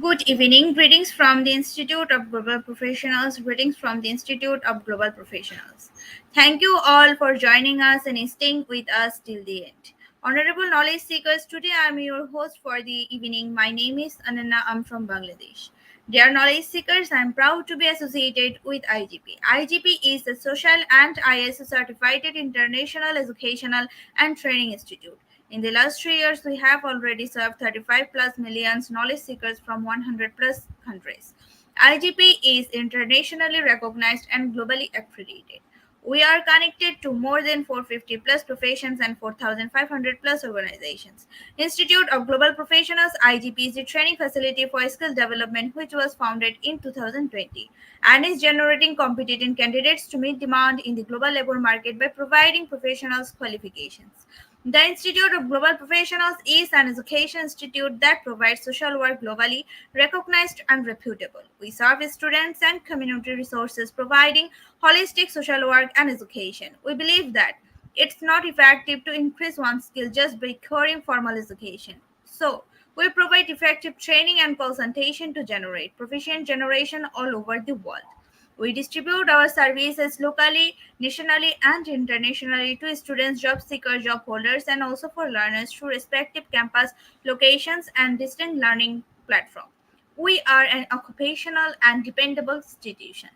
Good evening. Greetings from the Institute of Global Professionals. Greetings from the Institute of Global Professionals. Thank you all for joining us and staying with us till the end. Honorable knowledge seekers, today I am your host for the evening. My name is Anana. I'm from Bangladesh. Dear knowledge seekers, I am proud to be associated with IGP. IGP is the Social and ISO certified international educational and training institute. In the last 3 years, we have already served 35 plus millions knowledge seekers from 100 plus countries. IGP is internationally recognized and globally accredited. We are connected to more than 450 plus professions and 4,500 plus organizations. Institute of Global Professionals (IGP) is a training facility for skill development which was founded in 2020 and is generating competent candidates to meet demand in the global labor market by providing professionals qualifications. The Institute of Global Professionals is an education institute that provides social work globally recognized and reputable. We serve students and community resources, providing holistic social work and education. We believe that it's not effective to increase one's skill just by acquiring formal education. So, we provide effective training and consultation to generate proficient generation all over the world. We distribute our services locally, nationally, and internationally to students, job seekers, job holders, and also for learners through respective campus locations and distant learning platform. We are an occupational and dependable institution.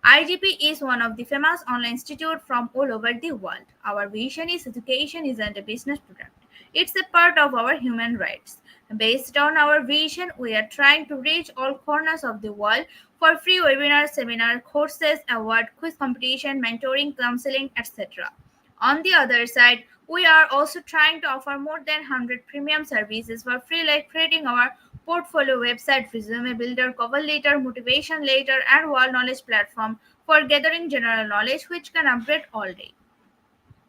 IGP is one of the famous online institutes from all over the world. Our vision is education isn't a business product. It's a part of our human rights. Based on our vision, we are trying to reach all corners of the world for free webinars, seminar courses, award, quiz competition, mentoring, counseling, etc. On the other side, we are also trying to offer more than 100 premium services for free, like creating our portfolio website, resume builder, cover letter, motivation letter, and wall knowledge platform for gathering general knowledge, which can update all day.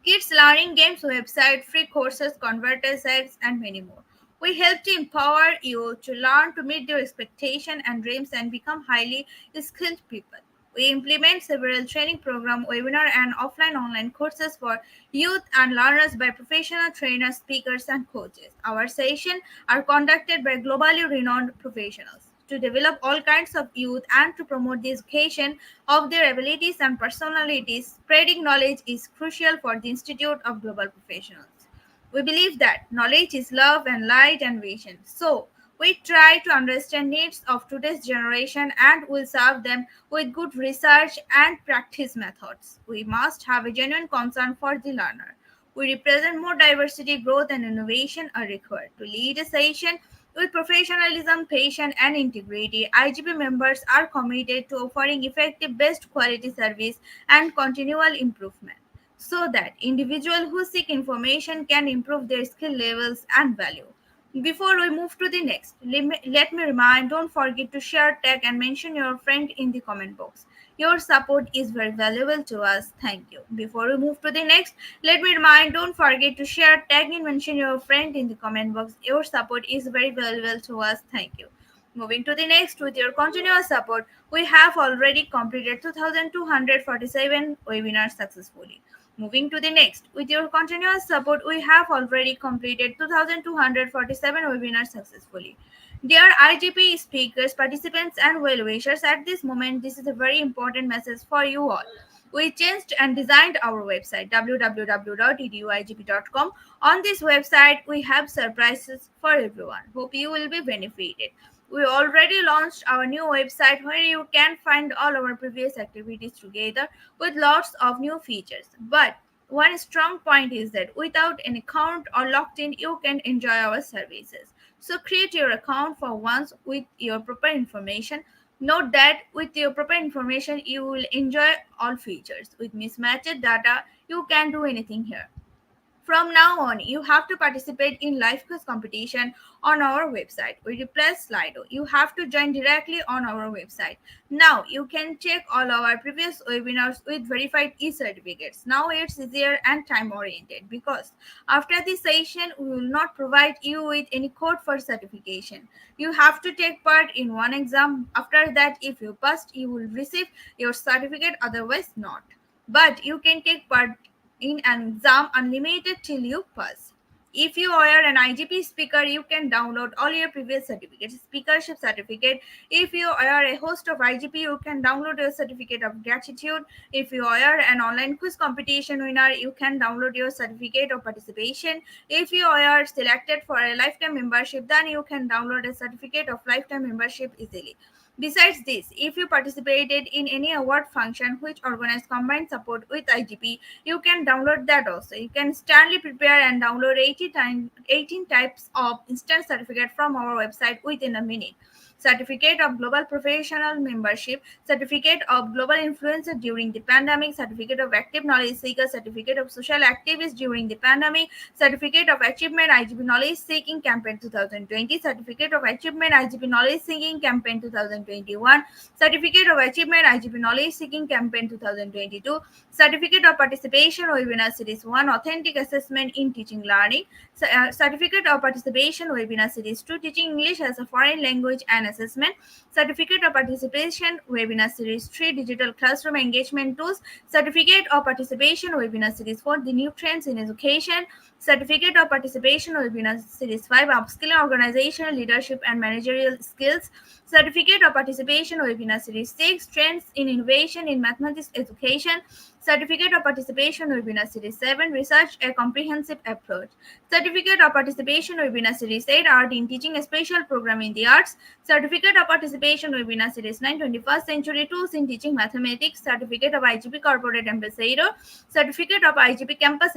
Kids learning games website, free courses, converter sites, and many more. We help to empower you to learn to meet your expectations and dreams and become highly skilled people. We implement several training program, webinar, and offline online courses for youth and learners by professional trainers, speakers, and coaches. Our sessions are conducted by globally renowned professionals to develop all kinds of youth and to promote the education of their abilities and personalities. Spreading knowledge is crucial for the Institute of Global Professionals. We believe that knowledge is love and light and vision. So, we try to understand needs of today's generation and will serve them with good research and practice methods. We must have a genuine concern for the learner. We represent more diversity, growth, and innovation are required. To lead a session with professionalism, patience, and integrity, IGP members are committed to offering effective, best quality service and continual improvement so that individuals who seek information can improve their skill levels and value. Before we move to the next, let me remind, don't forget to share, tag, and mention your friend in the comment box. Your support is very valuable to us. Thank you. Before we move to the next, let me remind, don't forget to share, tag, and mention your friend in the comment box. Your support is very valuable to us. Thank you. Moving to the next, with your continuous support, we have already completed 2,247 webinars successfully. Moving to the next, with your continuous support, we have already completed 2,247 webinars successfully. Dear IGP speakers, participants, and well wishers, at this moment, this is a very important message for you all. We changed and designed our website www.eduigp.com. On this website, we have surprises for everyone. Hope you will be benefited. We already launched our new website where you can find all our previous activities together with lots of new features. But one strong point is that without an account or logged in, you can enjoy our services. So create your account for once with your proper information. Note that with your proper information, you will enjoy all features. With mismatched data, you can do anything here. From now on, you have to participate in live quiz competition on our website. We replace Slido. You have to join directly on our website. Now you can check all our previous webinars with verified e-certificates. Now it's easier and time oriented because after this session, we will not provide you with any code for certification. You have to take part in one exam. After that, if you passed, you will receive your certificate, otherwise not. But you can take part in an exam unlimited till you pass. If you are an IGP speaker, you can download all your previous certificates, speakership certificate. If you are a host of IGP, you can download your certificate of gratitude. If you are an online quiz competition winner, you can download your certificate of participation. If you are selected for a lifetime membership, then you can download a certificate of lifetime membership easily. Besides this, if you participated in any award function which organized combined support with IGP, you can download that also. You can instantly prepare and download 18 types of instant certificate from our website within a minute. Certificate of Global Professional Membership, Certificate of Global Influencer during the pandemic, Certificate of Active Knowledge Seeker, Certificate of Social Activist during the pandemic, Certificate of Achievement IGP Knowledge Seeking Campaign 2020, Certificate of Achievement IGP Knowledge Seeking Campaign 2021, Certificate of Achievement IGP Knowledge Seeking Campaign 2022, Certificate of Participation Webinar Series 1, Authentic Assessment in Teaching Learning, Certificate of Participation Webinar Series 2, Teaching English as a Foreign Language and Assessment, Certificate of Participation Webinar Series 3, Digital Classroom Engagement Tools, Certificate of Participation Webinar Series 4, The New Trends in Education, Certificate of Participation Webinar Series 5, Upskilling Organizational Leadership and Managerial Skills, Certificate of Participation Webinar Series 6, Trends in Innovation in Mathematics Education, Certificate of Participation Webinar Series 7, Research a Comprehensive Approach, Certificate of Participation Webinar Series 8, Art in Teaching a Special Program in the Arts, Certificate of Participation Webinar Series 9, 21st Century Tools in Teaching Mathematics, Certificate of IGP Corporate Ambassador, Certificate of IGP Campus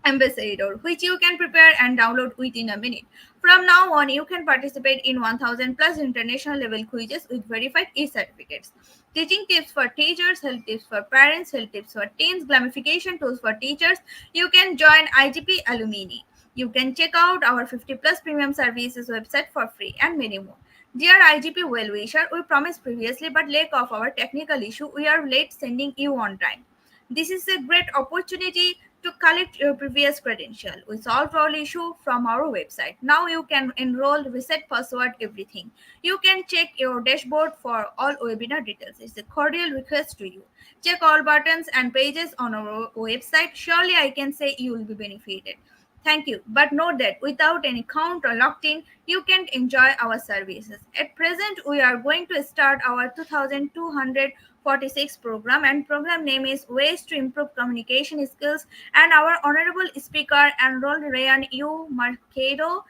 Ambassador, which you can prepare and download within a minute. From now on, you can participate in 1000 plus international level quizzes with verified e-certificates. Teaching tips for teachers, health tips for parents, health tips for teens, gamification tools for teachers. You can join IGP Alumni. You can check out our 50 plus premium services website for free and many more. Dear IGP well-wisher, we promised previously, but lack of our technical issue, we are late sending you on time. This is a great opportunity to collect your previous credential. We solved all issue from our website. Now you can enroll, reset password, everything. You can check your dashboard for all webinar details. It's a cordial request to you. Check all buttons and pages on our website. Surely I can say you will be benefited. Thank you. But note that without any count or locked in, you can't enjoy our services. At present, we are going to start our 2246 program, and program name is Ways to Improve Communication Skills, and our honorable speaker enrolled Ryan U. Mercado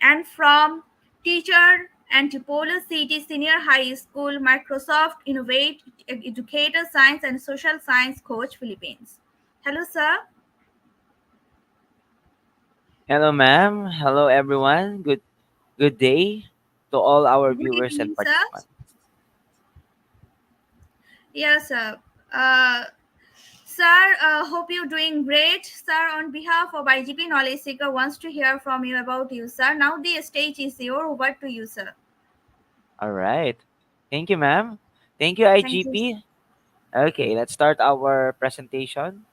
and from teacher Antipolis City Senior High School, Microsoft Innovate Educator Science and Social Science Coach, Philippines. Hello, sir. Hello, ma'am. Hello, everyone. Good day to all our Good viewers and evening, sir. participants. Yes, sir. Uh, Sir, hope you're doing great. Sir, on behalf of IGP Knowledge Seeker wants to hear from you about you, sir. Now the stage is yours. Over to you, sir. All right. Thank you, ma'am. Thank you, Thank you. IGP. Okay, let's start our presentation.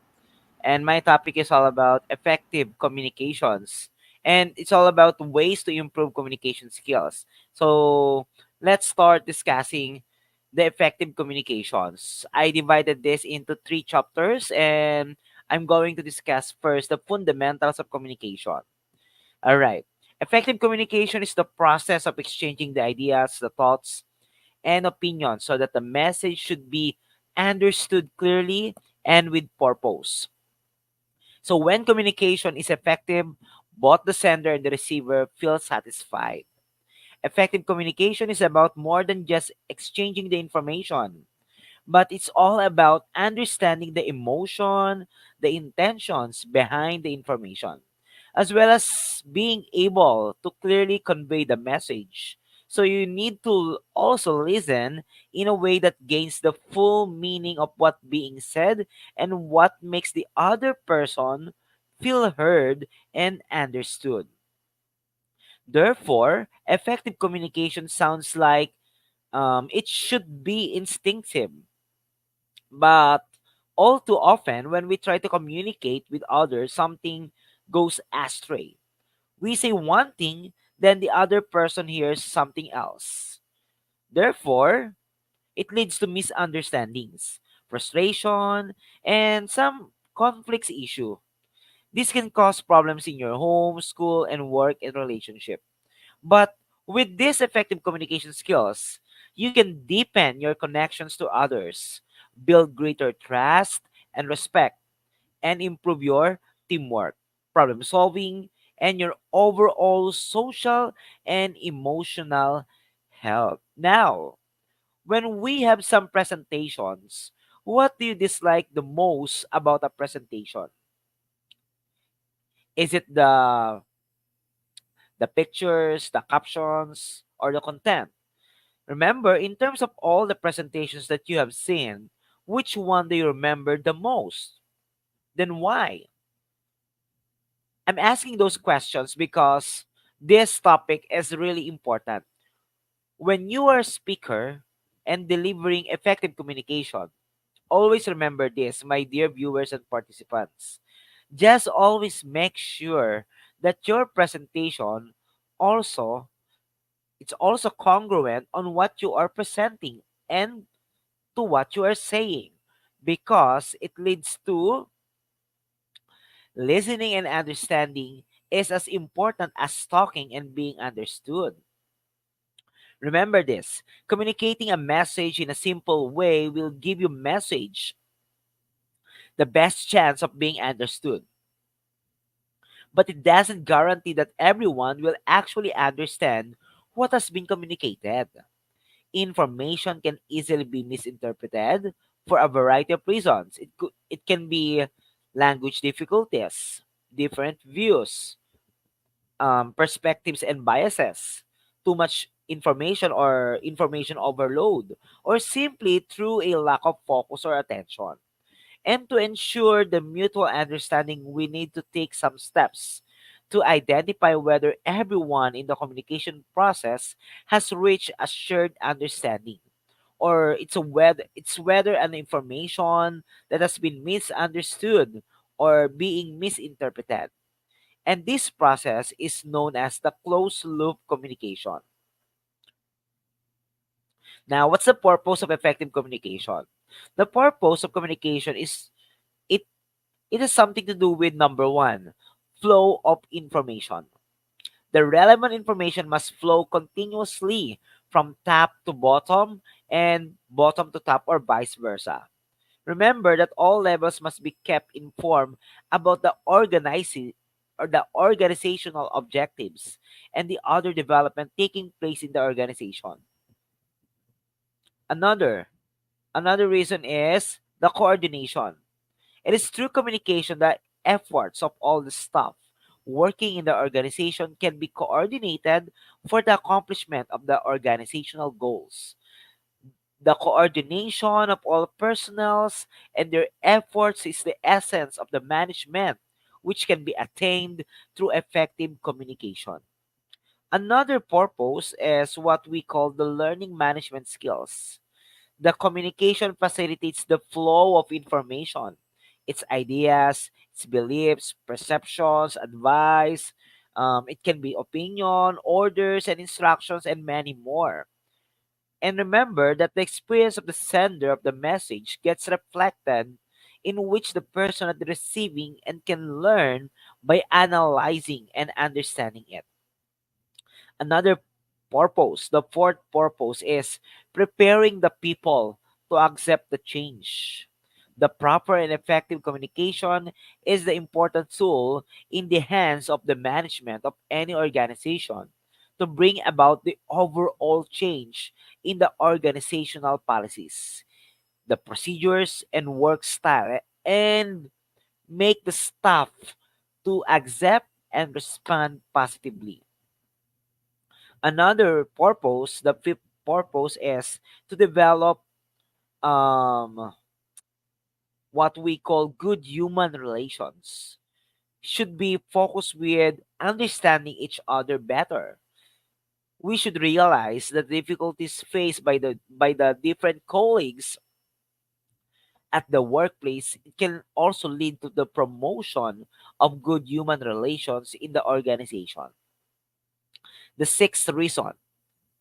And my topic is all about effective communications. And it's all about ways to improve communication skills. So let's start discussing the effective communications. I divided this into three chapters, and I'm going to discuss first the fundamentals of communication. All right. Effective communication is the process of exchanging the ideas, the thoughts, and opinions so that the message should be understood clearly and with purpose. So when communication is effective, both the sender and the receiver feel satisfied. Effective communication is about more than just exchanging the information, but it's all about understanding the emotion, the intentions behind the information, as well as being able to clearly convey the message. So you need to also listen in a way that gains the full meaning of what being said and what makes the other person feel heard and understood. Therefore, effective communication sounds like it should be instinctive, but all too often, when we try to communicate with others, something goes astray. We say one thing, then the other person hears something else. Therefore, it leads to misunderstandings, frustration, and some conflicts issue. This can cause problems in your home, school, and work and relationship. But with these effective communication skills, you can deepen your connections to others, build greater trust and respect, and improve your teamwork, problem solving, and your overall social and emotional health. Now, when we have some presentations, what do you dislike the most about a presentation? Is it the pictures, the captions, or the content? Remember, in terms of all the presentations that you have seen, which one do you remember the most? Then why? I'm asking those questions because this topic is really important. When you are a speaker and delivering effective communication, always remember this, my dear viewers and participants. Just always make sure that your presentation also it's also congruent on what you are presenting and to what you are saying, because it leads to listening and understanding is as important as talking and being understood. Remember this, communicating a message in a simple way will give your message the best chance of being understood. But it doesn't guarantee that everyone will actually understand what has been communicated. Information can easily be misinterpreted for a variety of reasons. It can be language difficulties, different views, perspectives and biases, too much information or information overload, or simply through a lack of focus or attention. And to ensure the mutual understanding, we need to take some steps to identify whether everyone in the communication process has reached a shared understanding, or it's whether an information that has been misunderstood or being misinterpreted. And this process is known as the closed loop communication. Now, what's the purpose of effective communication? The purpose of communication is it it has something to do with number one, flow of information. The relevant information must flow continuously from top to bottom and bottom to top or vice versa. Remember that all levels must be kept informed about the organizing or the organizational objectives and the other development taking place in the organization. Another another reason is the coordination. It is through communication that efforts of all the staff working in the organization can be coordinated for the accomplishment of the organizational goals. The coordination of all personnels and their efforts is the essence of the management, which can be attained through effective communication. Another purpose is what we call the learning management skills. The communication facilitates the flow of information, its ideas, its beliefs, perceptions, advice. It can be opinion, orders, and instructions, and many more. And remember that the experience of the sender of the message gets reflected in which the person at the receiving and can learn by analyzing and understanding it. Another purpose, the fourth purpose is preparing the people to accept the change. The proper and effective communication is the important tool in the hands of the management of any organization to bring about the overall change in the organizational policies, the procedures and work style, and make the staff to accept and respond positively. Another purpose, the fifth purpose, is to develop um, what we call good human relations. Should be focused with understanding each other better. We should realize the difficulties faced by the different colleagues at the workplace can also lead to the promotion of good human relations in the organization. The sixth reason,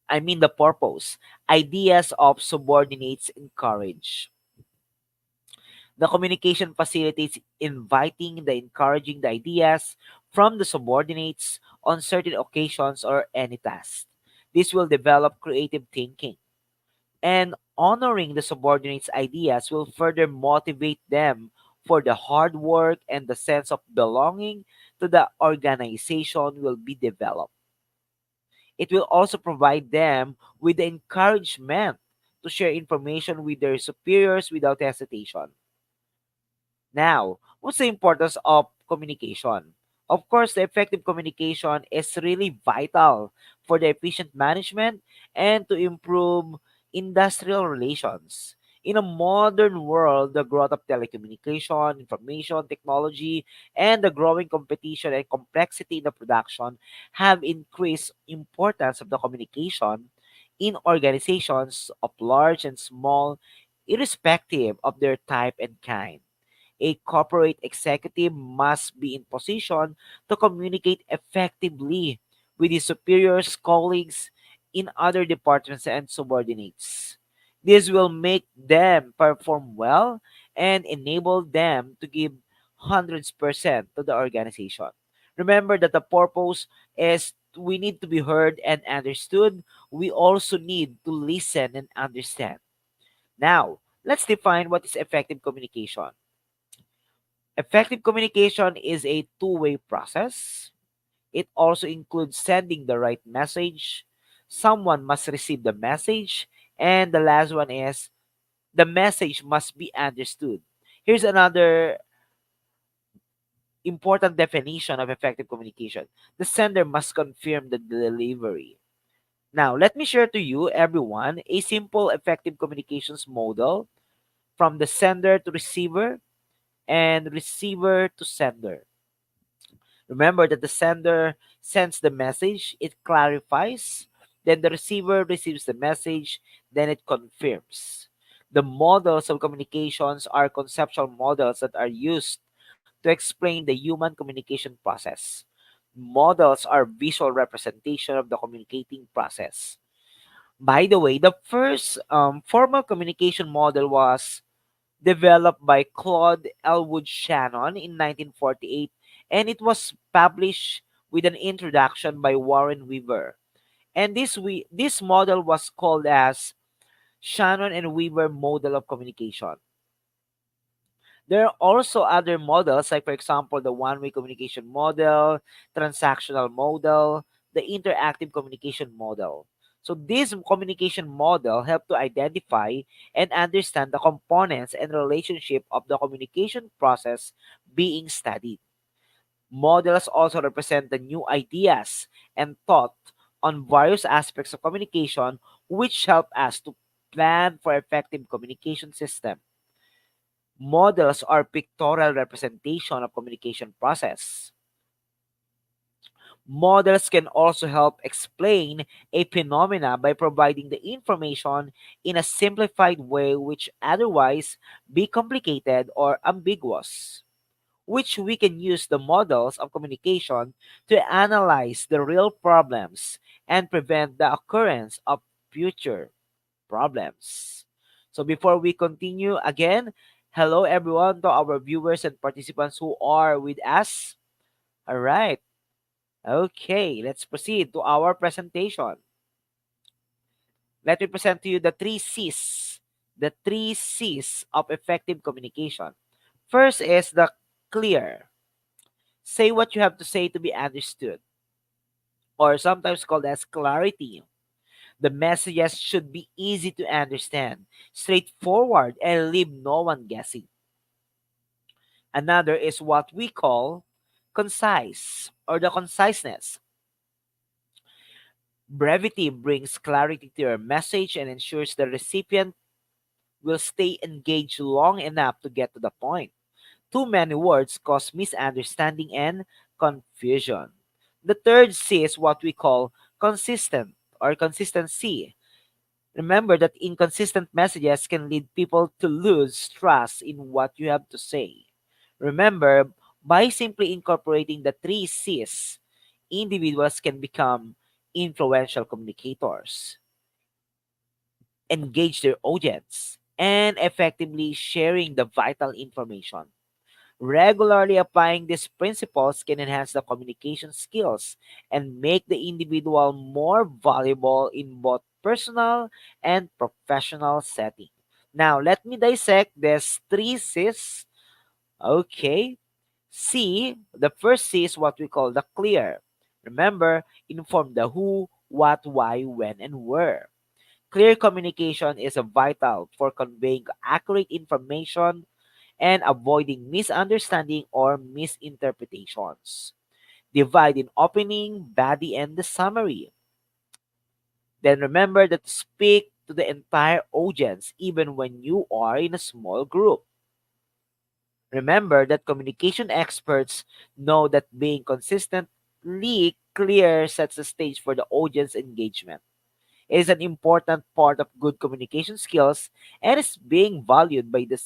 I mean the purpose, ideas of subordinates encourage. The communication facilitates inviting the encouraging the ideas from the subordinates on certain occasions or any task. This will develop creative thinking, and honoring the subordinates' ideas will further motivate them for the hard work, and the sense of belonging to the organization will be developed. It will also provide them with the encouragement to share information with their superiors without hesitation. Now, what's the importance of communication? Of course, the effective communication is really vital for the efficient management and to improve industrial relations. In a modern world, the growth of telecommunication, information technology, and the growing competition and complexity in the production have increased importance of the communication in organizations of large and small, irrespective of their type and kind. A corporate executive must be in position to communicate effectively with his superiors, colleagues in other departments, and subordinates. This will make them perform well and enable them to give hundreds percent to the organization. Remember that the purpose is we need to be heard and understood. We also need to listen and understand. Now, let's define what is effective communication. Effective communication is a two-way process. It also includes sending the right message. Someone must receive the message. And the last one is the message must be understood. Here's another important definition of effective communication. The sender must confirm the delivery. Now, let me share to you, everyone, a simple effective communications model from the sender to receiver and receiver to sender. Remember that the sender sends the message, it clarifies, then the receiver receives the message, then it confirms. The models of communications are conceptual models that are used to explain the human communication process. Models are visual representation of the communicating process. By the way, the first formal communication model was developed by Claude Elwood Shannon in 1948, and it was published with an introduction by Warren Weaver. And this model was called as Shannon and Weaver model of communication. There are also other models, like for example, the one-way communication model, transactional model, the interactive communication model. So this communication model help to identify and understand the components and relationship of the communication process being studied. Models also represent the new ideas and thought on various aspects of communication, which help us to plan for effective communication system. Models are pictorial representation of communication process. Models can also help explain a phenomena by providing the information in a simplified way which otherwise be complicated or ambiguous, which we can use the models of communication to analyze the real problems and prevent the occurrence of future problems. So before we continue again, hello everyone to our viewers and participants who are with us. All right. Okay, let's proceed to our presentation. Let me present to you the three C's. The three C's of effective communication. First is the clear. Say what you have to say to be understood, or sometimes called as clarity. The messages should be easy to understand, straightforward, and leave no one guessing. Another is what we call concise, or the conciseness. Brevity brings clarity to your message and ensures the recipient will stay engaged long enough to get to the point. Too many words cause misunderstanding and confusion. The third C is what we call consistent, or consistency. Remember that inconsistent messages can lead people to lose trust in what you have to say. Remember, by simply incorporating the three C's, individuals can become influential communicators, engage their audience, and effectively sharing the vital information. Regularly applying these principles can enhance the communication skills and make the individual more valuable in both personal and professional setting. Now, let me dissect these three C's. Okay. C, the first C is what we call the clear. Remember, inform the who, what, why, when, and where. Clear communication is a vital for conveying accurate information and avoiding misunderstanding or misinterpretations. Divide in opening, body, and the summary. Then remember that to speak to the entire audience even when you are in a small group. Remember that communication experts know that being consistently clear sets the stage for the audience engagement. It is an important part of good communication skills and is being valued by the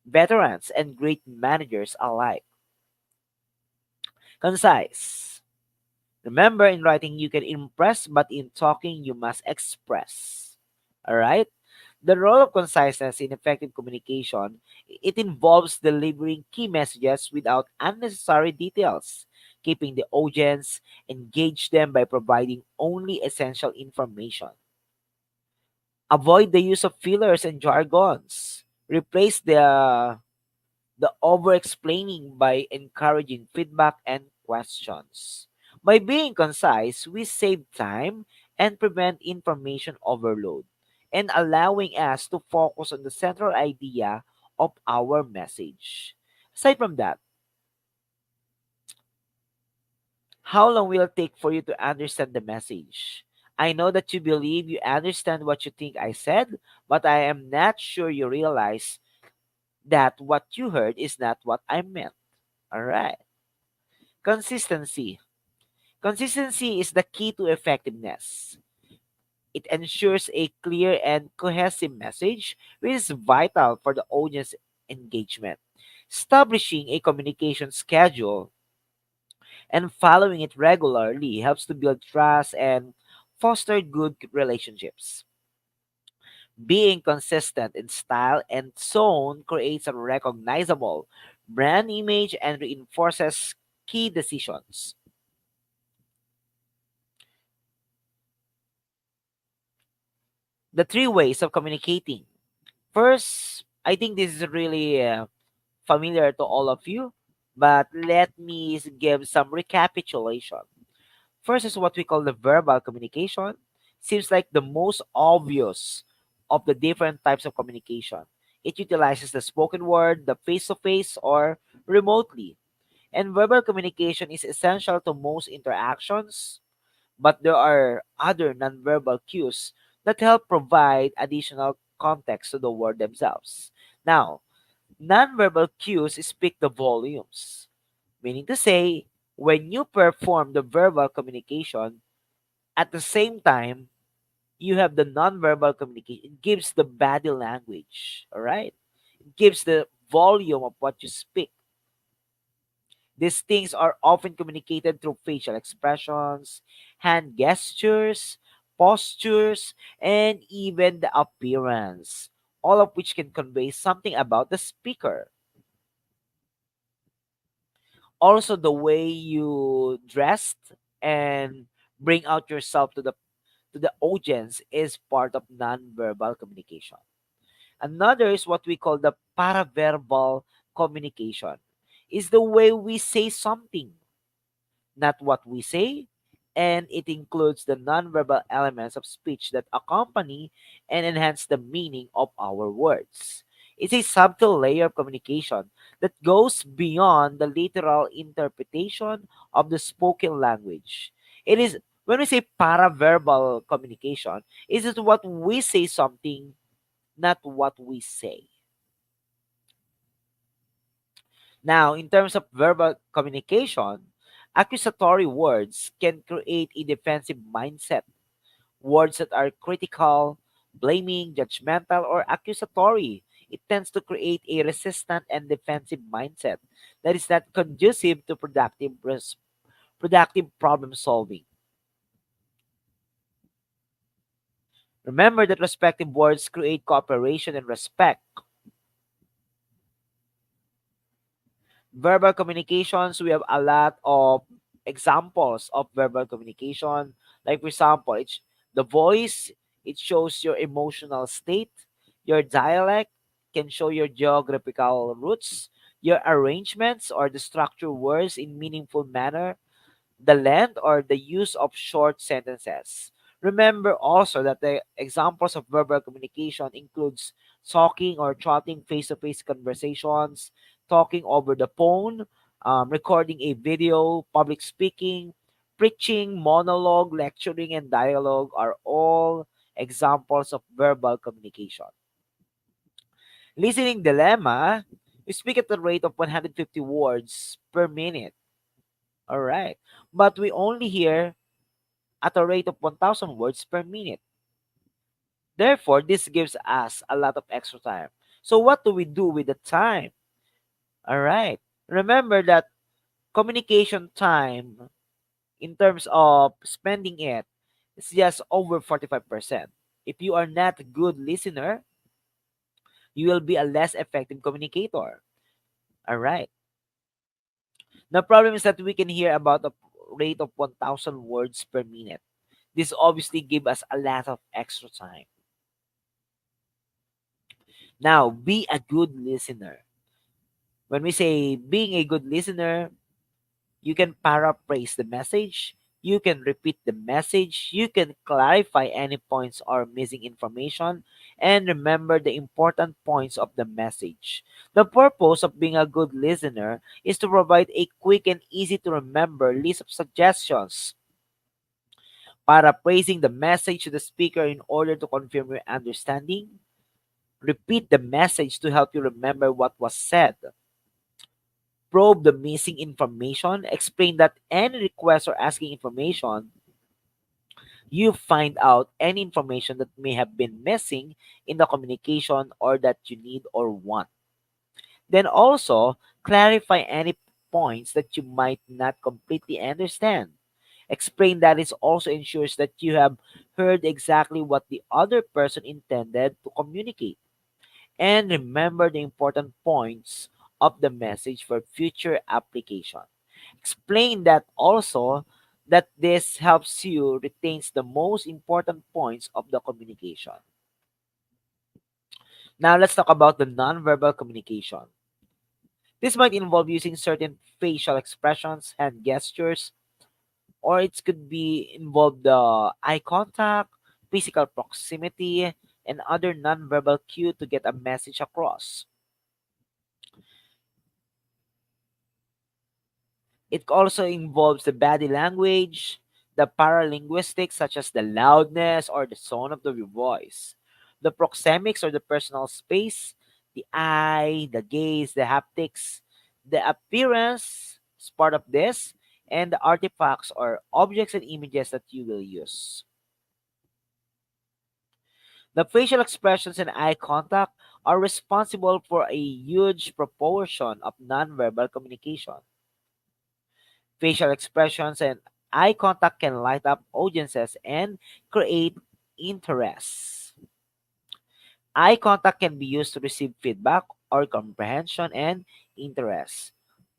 veterans and great managers alike. Concise. Remember, in writing you can impress, but in talking you must express. All right? The role of conciseness in effective communication, it involves delivering key messages without unnecessary details, keeping the audience engaged them by providing only essential information. Avoid the use of fillers and jargons. Replace the over explaining by encouraging feedback and questions. By being concise, we save time and prevent information overload, and allowing us to focus on the central idea of our message. Aside from that, how long will it take for you to understand the message? I know that you believe you understand what you think I said, but I am not sure you realize that what you heard is not what I meant. All right. Consistency. Consistency is the key to effectiveness. It ensures a clear and cohesive message, which is vital for the audience engagement. Establishing a communication schedule and following it regularly helps to build trust and foster good relationships. Being consistent in style and tone creates a recognizable brand image and reinforces key decisions. The three ways of communicating. First, I think this is really familiar to all of you, but let me give some recapitulation. First is what we call the verbal communication. Seems like the most obvious of the different types of communication. It utilizes the spoken word, the face to face, or remotely. And verbal communication is essential to most interactions, but there are other nonverbal cues that help provide additional context to the word themselves. Now, nonverbal cues speak the volumes, meaning to say, when you perform the verbal communication, at the same time, you have the nonverbal communication. It gives the body language, all right? It gives the volume of what you speak. These things are often communicated through facial expressions, hand gestures, postures, and even the appearance, all of which can convey something about the speaker. Also, the way you dressed and bring out yourself to the audience is part of nonverbal communication. Another is what we call the paraverbal communication. Is the way we say something, not what we say, and it includes the nonverbal elements of speech that accompany and enhance the meaning of our words. It's a subtle layer of communication that goes beyond the literal interpretation of the spoken language. It is when we say paraverbal communication, it is what we say something, not what we say. Now, in terms of verbal communication, accusatory words can create a defensive mindset. Words that are critical, blaming, judgmental, or accusatory, it tends to create a resistant and defensive mindset that is not conducive to productive problem solving. Remember that respective words create cooperation and respect. Verbal communications, we have a lot of examples of verbal communication. Like for example, it's the voice, it shows your emotional state. Your dialect can show your geographical roots. Your arrangements or the structure words in meaningful manner, the length or the use of short sentences. Remember also that the examples of verbal communication includes talking or chatting face-to-face conversations, talking over the phone, recording a video, public speaking, preaching, monologue, lecturing, and dialogue are all examples of verbal communication. Listening dilemma, we speak at the rate of 150 words per minute. All right. But we only hear at a rate of 1,000 words per minute. Therefore, this gives us a lot of extra time. So, what do we do with the time? All right. Remember that communication time, in terms of spending it, is just over 45%. If you are not a good listener, you will be a less effective communicator. All right. The problem is that we can hear about a rate of 1,000 words per minute. This obviously gives us a lot of extra time. Now, be a good listener. When we say being a good listener, you can paraphrase the message, you can repeat the message, you can clarify any points or missing information, and remember the important points of the message. The purpose of being a good listener is to provide a quick and easy to remember list of suggestions, paraphrasing the message to the speaker in order to confirm your understanding, repeat the message to help you remember what was said, probe the missing information, explain that any request or asking information, you find out any information that may have been missing in the communication or that you need or want. Then also clarify any points that you might not completely understand. Explain that it also ensures that you have heard exactly what the other person intended to communicate. And remember the important points of the message for future application. Explain that also that this helps you retains the most important points of the communication. Now let's talk about the nonverbal communication. This might involve using certain facial expressions, hand gestures, or it could be involve the eye contact, physical proximity, and other nonverbal cue to get a message across. It also involves the body language, the paralinguistics such as the loudness or the tone of the voice, the proxemics or the personal space, the eye, the gaze, the haptics, the appearance is part of this, and the artifacts or objects and images that you will use. The facial expressions and eye contact are responsible for a huge proportion of nonverbal communication. Facial expressions and eye contact can light up audiences and create interest. Eye contact can be used to receive feedback or comprehension and interest.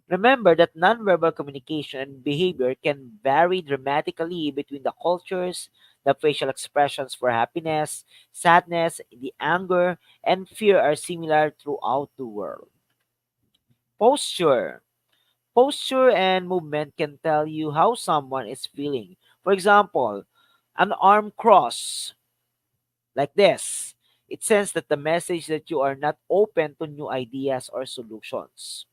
Remember that nonverbal communication and behavior can vary dramatically between the cultures. The facial expressions for happiness, sadness, the anger, and fear are similar throughout the world. Posture. Posture and movement can tell you how someone is feeling. For example, an arm cross like this. It sends that the message that you are not open to new ideas or solutions.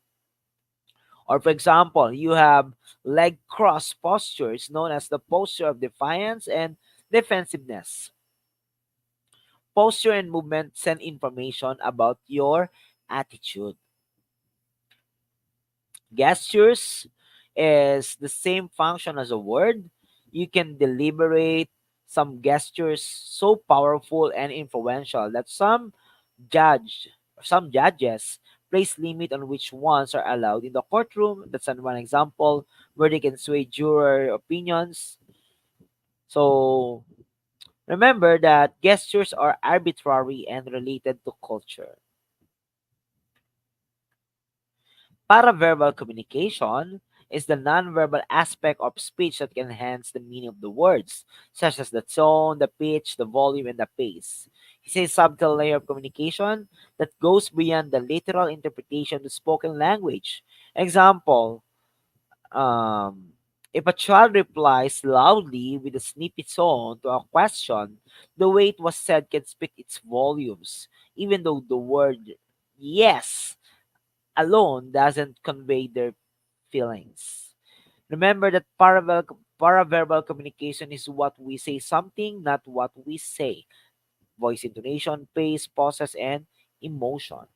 Or for example, you have leg cross postures known as the posture of defiance and defensiveness. Posture and movement send information about your attitude. Gestures is the same function as a word. You can deliberate some gestures so powerful and influential that some judges place limit on which ones are allowed in the courtroom. That's one example where they can sway juror opinions. So Remember that gestures are arbitrary and related to culture. Paraverbal communication is the nonverbal aspect of speech that can enhance the meaning of the words, such as the tone, the pitch, the volume, and the pace. It's a subtle layer of communication that goes beyond the literal interpretation of spoken language. Example, um, if a child replies loudly with a snippy tone to a question, the way it was said can speak its volumes, even though the word yes alone doesn't convey their feelings. Remember that paraverbal communication is what we say something, not what we say. Voice intonation, pace, pauses, and emotion.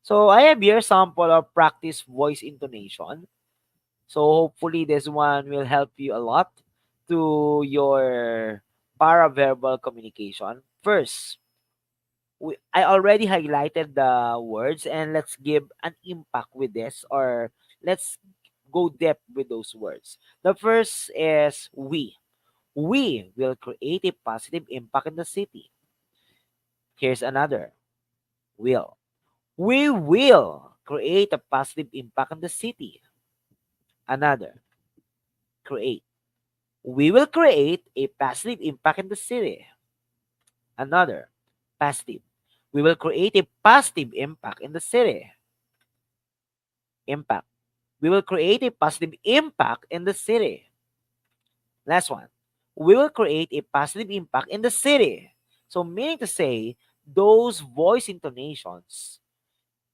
So I have here sample of practice voice intonation. So hopefully this one will help you a lot to your paraverbal communication. First, I already highlighted the words and let's give an impact with this or let's go depth with those words. The first is we. We will create a positive impact in the city. Here's another. Will. We will create a positive impact in the city. Another. Create. We will create a positive impact in the city. Another. Positive. We will create a positive impact in the city. Impact. We will create a positive impact in the city. Last one. We will create a positive impact in the city. So meaning to say, those voice intonations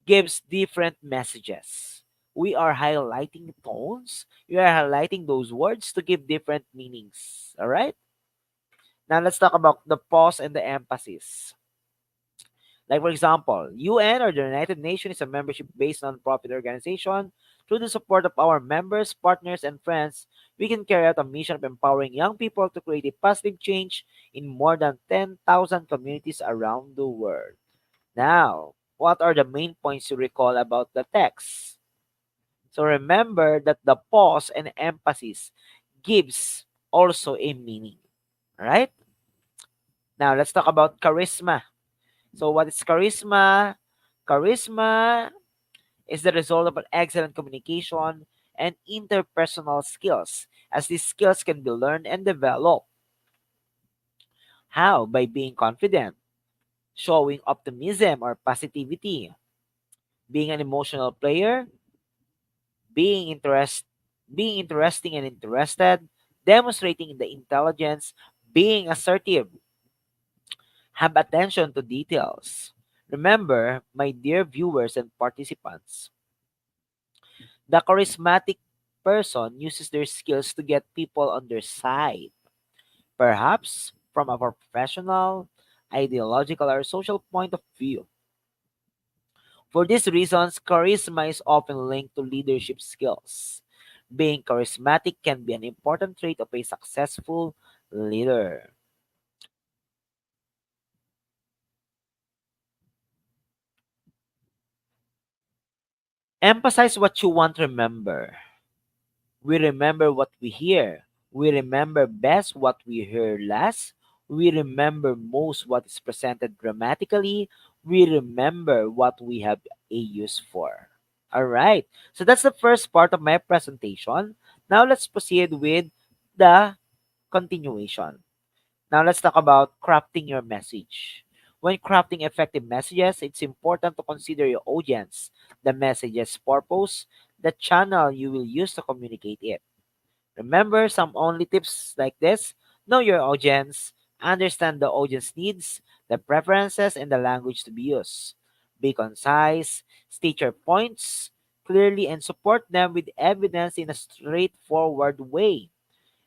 gives different messages. We are highlighting tones. We are highlighting those words to give different meanings. All right. Now let's talk about the pause and the emphasis. Like for example, UN or the United Nations is a membership-based non-profit organization. Through the support of our members, partners, and friends, we can carry out a mission of empowering young people to create a positive change in more than 10,000 communities around the world. Now, what are the main points to recall about the text? So remember that the pause and emphasis gives also a meaning. All right? Now, let's talk about charisma. So what is charisma? Charisma is the result of an excellent communication and interpersonal skills, as these skills can be learned and developed. How? By being confident, showing optimism or positivity, being an emotional player, being interest, being interesting and interested, demonstrating the intelligence, being assertive, have attention to details. Remember, my dear viewers and participants, the charismatic person uses their skills to get people on their side, perhaps from a professional, ideological, or social point of view. For these reasons, charisma is often linked to leadership skills. Being charismatic can be an important trait of a successful leader. Emphasize what you want to remember. We remember what we hear. We remember best what we hear last. We remember most what is presented dramatically. We remember what we have a use for. All right. So that's the first part of my presentation. Now let's proceed with the continuation. Now let's talk about crafting your message. When crafting effective messages, it's important to consider your audience, the message's purpose, the channel you will use to communicate it. Remember some only tips like this. Know your audience, understand the audience needs, the preferences, and the language to be used. Be concise, state your points clearly, and support them with evidence in a straightforward way.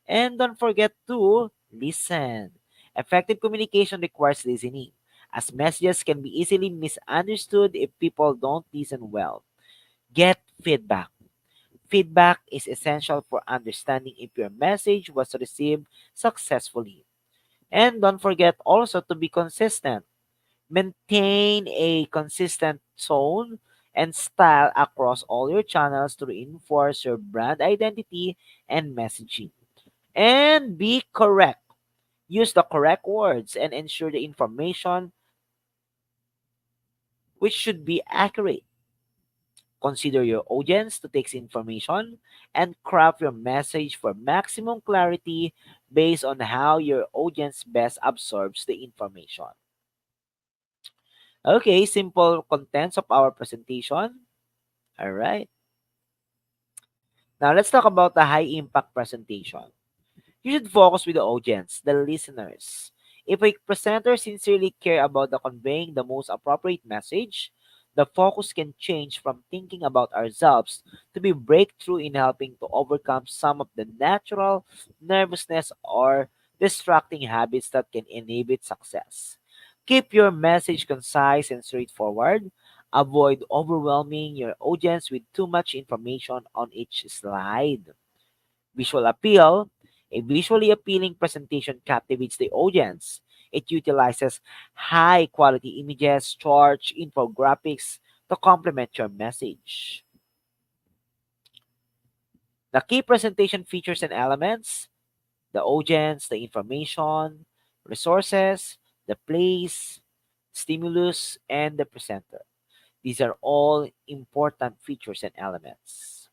And don't forget to listen. Effective communication requires listening, as messages can be easily misunderstood if people don't listen well. Get feedback. Feedback is essential for understanding if your message was received successfully. And don't forget also to be consistent. Maintain a consistent tone and style across all your channels to reinforce your brand identity and messaging. And be correct. Use the correct words and ensure the information which should be accurate. Consider your audience to take information and craft your message for maximum clarity based on how your audience best absorbs the information. Okay, simple contents of our presentation. All right. Now let's talk about the high impact presentation. You should focus with the audience, the listeners. If a presenter sincerely care about the conveying the most appropriate message, the focus can change from thinking about ourselves to be breakthrough in helping to overcome some of the natural nervousness or distracting habits that can inhibit success. Keep your message concise and straightforward. Avoid overwhelming your audience with too much information on each slide. Visual appeal. A visually appealing presentation captivates the audience. It utilizes high quality images, charts, infographics to complement your message. The key presentation features and elements: the audience, the information, resources, the place, stimulus, and the presenter. These are all important features and elements.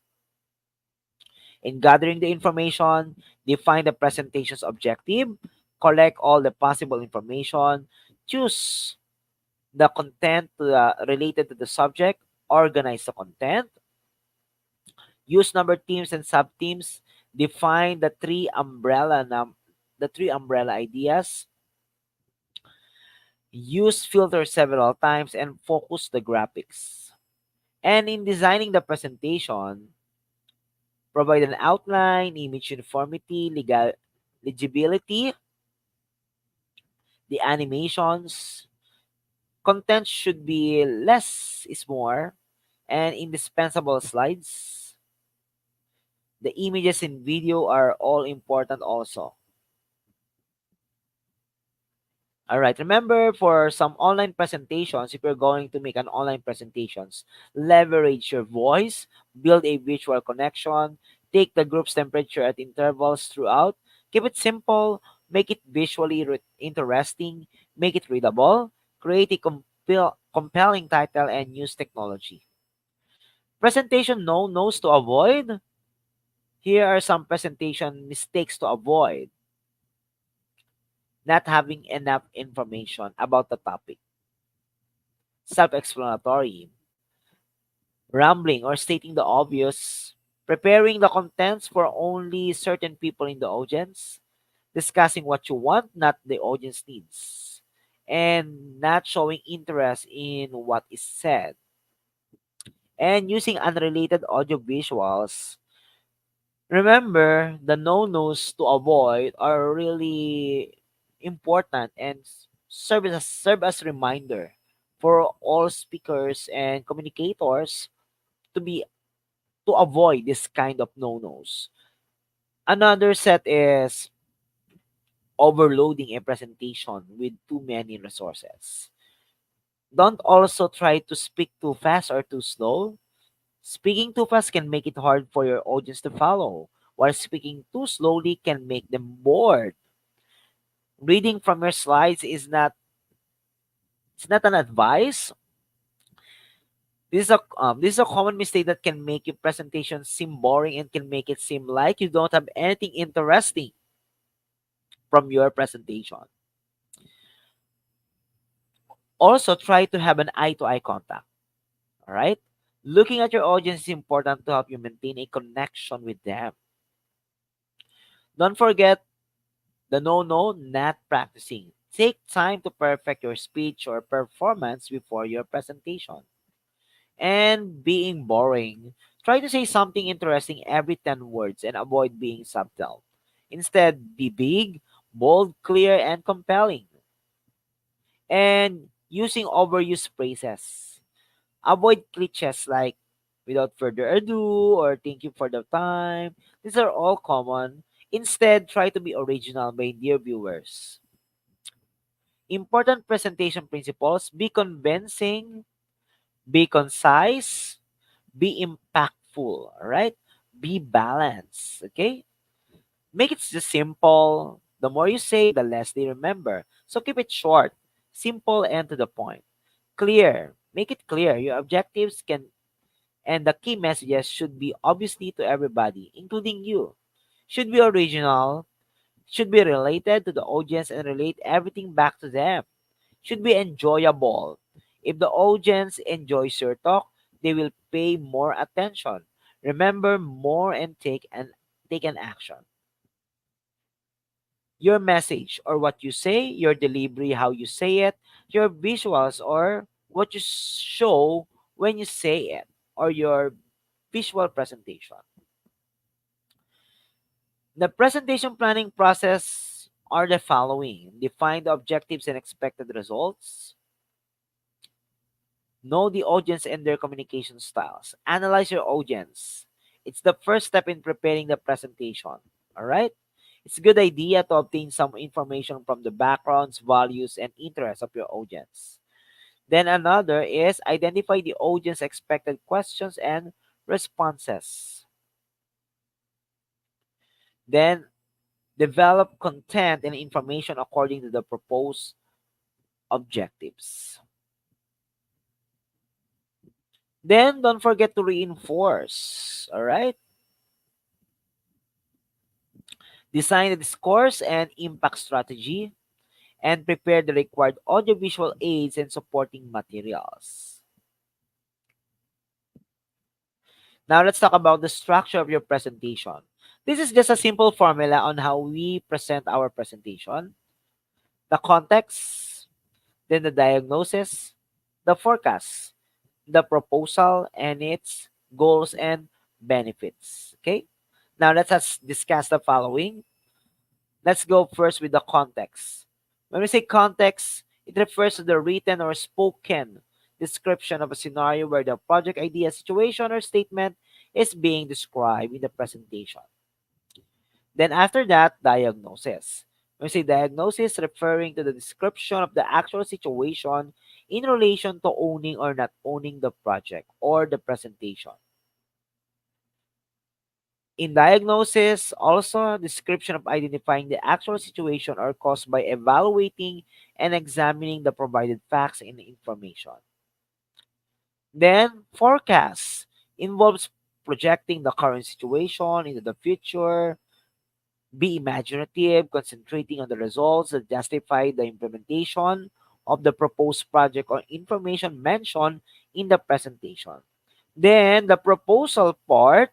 In gathering the information, define the presentation's objective, collect all the possible information, choose the content related to the subject, organize the content, use number themes and sub-themes, define the three umbrella ideas, use filters several times, and focus the graphics. And in designing the presentation, provide an outline, image uniformity, legibility, the animations. Content should be less is more, and indispensable slides. The images in video are all important also. All right. Remember, for some online presentations, if you're going to make an online presentations, leverage your voice, build a visual connection, take the group's temperature at intervals throughout, keep it simple, make it visually interesting, make it readable, create a compelling title, and use technology. Presentation no-nos to avoid. Here are some presentation mistakes to avoid. Not having enough information about the topic. Self-explanatory. Rambling or stating the obvious. Preparing the contents for only certain people in the audience. Discussing what you want, not the audience needs. And not showing interest in what is said. And using unrelated audio visuals. Remember, the no-nos to avoid are really important and serve as reminder for all speakers and communicators to be to avoid this kind of no-nos. Another set is overloading a presentation with too many resources. Don't also try to speak too fast or too slow. Speaking too fast can make it hard for your audience to follow, while speaking too slowly can make them bored. Reading from your slides is not it's not an advice. This is a common mistake that can make your presentation seem boring and can make it seem like you don't have anything interesting from your presentation. Also, try to have an eye-to-eye contact. All right, looking at your audience is important to help you maintain a connection with them. Don't forget the no, not practicing. Take time to perfect your speech or performance before your presentation. And being boring. Try to say something interesting every 10 words and avoid being subtle. Instead, be big, bold, clear, and compelling. And using overused phrases. Avoid cliches like without further ado or thank you for the time. These are all common. Instead, try to be original, my dear viewers. Important presentation principles: be convincing, be concise, be impactful, all right? Be balanced, okay? Make it just simple, The more you say, the less they remember. So keep it short, simple, and to the point. Clear. Make it clear. Your objectives can and the key messages should be obviously to everybody, including you. Should be original, should be related to the audience and relate everything back to them. Should be enjoyable. If the audience enjoys your talk, they will pay more attention. Remember more and take an action. Your message or what you say, your delivery, how you say it, your visuals or what you show when you say it, or your visual presentation. The presentation planning process are the following: define the objectives and expected results, know the audience and their communication styles, analyze your audience. It's the first step in preparing the presentation. All right? It's a good idea to obtain some information from the backgrounds, values, and interests of your audience. Then another is identify the audience expected questions and responses. Then develop content and information according to the proposed objectives. Then don't forget to reinforce. All right? Design the discourse and impact strategy and prepare the required audiovisual aids and supporting materials. Now let's talk about the structure of your presentation. This is just a simple formula on how we present our presentation. The context, then the diagnosis, the forecast, the proposal, and its goals and benefits. Okay? Now let us discuss the following. Let's go first with the context. When we say context, it refers to the written or spoken description of a scenario where the project idea, situation, or statement is being described in the presentation. Then after that, diagnosis. When we say diagnosis, referring to the description of the actual situation in relation to owning or not owning the project or the presentation. In diagnosis, also description of identifying the actual situation or cause by evaluating and examining the provided facts and information. Then forecast involves projecting the current situation into the future. Be imaginative, concentrating on the results that justify the implementation of the proposed project or information mentioned in the presentation. Then the proposal part,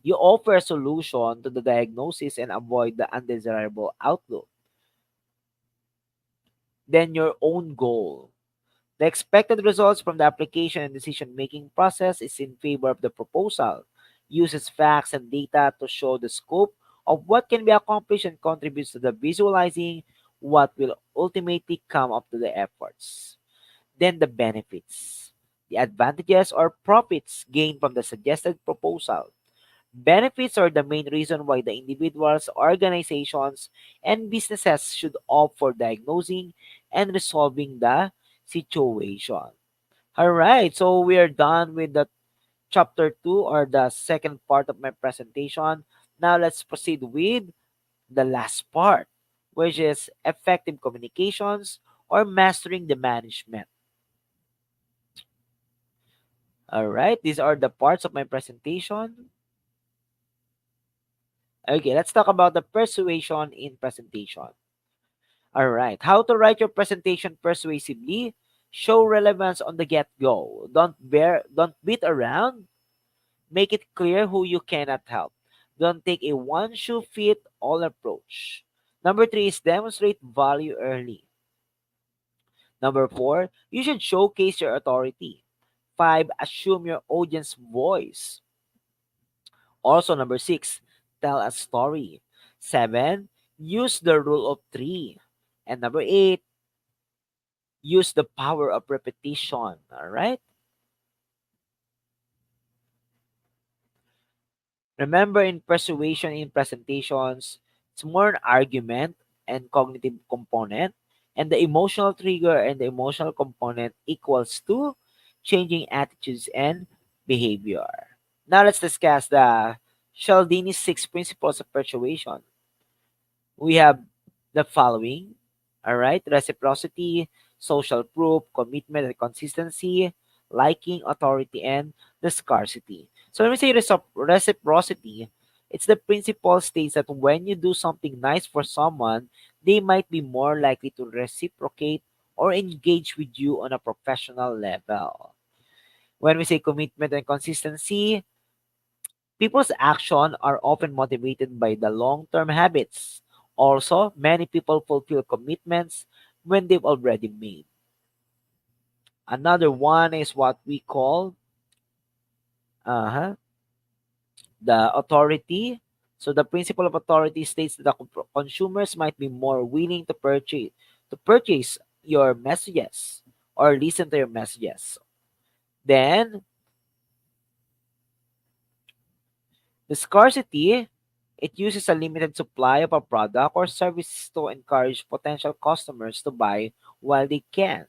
you offer a solution to the diagnosis and avoid the undesirable outlook. Then your own goal. The expected results from the application and decision making process is in favor of the proposal. Uses facts and data to show the scope of what can be accomplished and contributes to the visualizing what will ultimately come up to the efforts. Then the benefits. The advantages or profits gained from the suggested proposal. Benefits are the main reason why the individuals, organizations, and businesses should opt for diagnosing and resolving the situation. All right, so we are done with the chapter 2 or the second part of my presentation. Now let's proceed with the last part, which is effective communications or mastering the management. All right, these are the parts of my presentation. Okay, let's talk about the persuasion in presentation. All right, how to write your presentation persuasively. Show relevance on the get-go. Don't beat around. Make it clear who you cannot help. Don't take a one shoe fit all approach. Number 3 is demonstrate value early. Number 4, you should showcase your authority. 5, assume your audience voice. Also, number 6, tell a story. 7, use the rule of 3. And number 8, use the power of repetition. All right? Remember, in persuasion in presentations, it's more an argument and cognitive component, and the emotional trigger and the emotional component equals to changing attitudes and behavior. Now let's discuss the Cialdini's 6 principles of persuasion. we have the following. All right, reciprocity, social proof, commitment and consistency, liking, authority, and the scarcity. So when we say reciprocity, it's the principle states that when you do something nice for someone, they might be more likely to reciprocate or engage with you on a professional level. When we say commitment and consistency, people's action are often motivated by the long-term habits. Also, many people fulfill commitments when they've already made. Another one is what we call uh the authority. So the principle of authority states that the consumers might be more willing to purchase your messages or listen to your messages. Then the scarcity, it uses a limited supply of a product or service to encourage potential customers to buy while they can.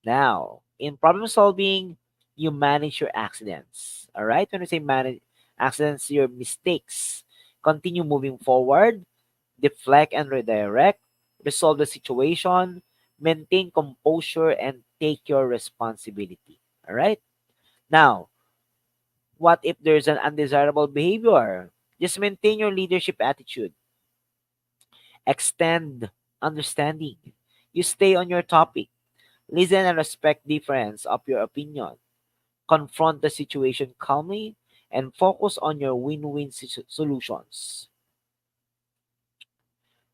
Now, in problem solving, you manage your accidents. All right? When we say manage accidents, your mistakes. Continue moving forward, deflect and redirect, resolve the situation, maintain composure, and take your responsibility. All right? Now, what if there's an undesirable behavior? Just maintain your leadership attitude. Extend understanding. You stay on your topic. Listen and respect difference of your opinion. Confront the situation calmly and focus on your win-win solutions.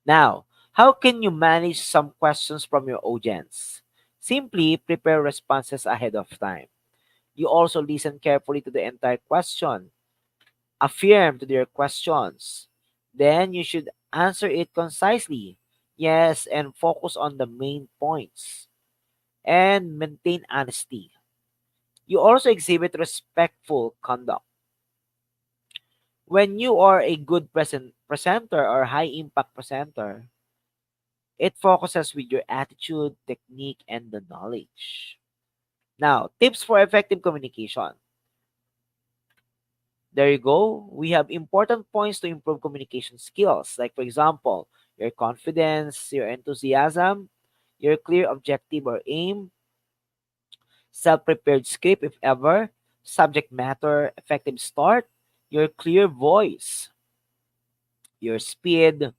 Now, how can you manage some questions from your audience? Simply prepare responses ahead of time. You also listen carefully to the entire question. Affirm to their questions. Then you should answer it concisely. Yes, and focus on the main points. And maintain honesty. You also exhibit respectful conduct. When you are a good presenter or high impact presenter, it focuses with your attitude, technique, and the knowledge. Now, tips for effective communication. There you go. We have important points to improve communication skills. Like, for example, your confidence, your enthusiasm, your clear objective or aim, self prepared script, if ever, subject matter, effective start, your clear voice, your speed,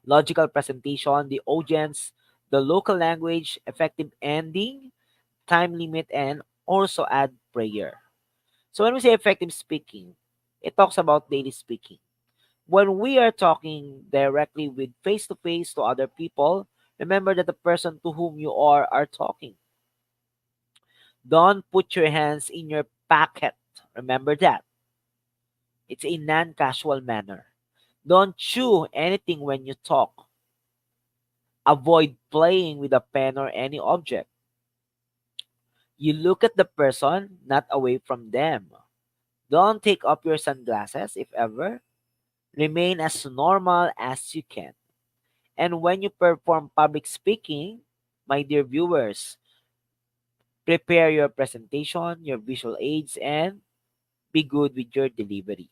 logical presentation, the audience, the local language, effective ending, time limit, and also add prayer. So, when we say effective speaking, it talks about daily speaking. When we are talking directly with face to face to other people, remember that the person to whom you are talking. Don't put your hands in your pocket. Remember that. It's a non casual manner. Don't chew anything when you talk. Avoid playing with a pen or any object. You look at the person, not away from them. Don't take off your sunglasses if ever. Remain as normal as you can. And when you perform public speaking, my dear viewers, prepare your presentation, your visual aids, and be good with your delivery.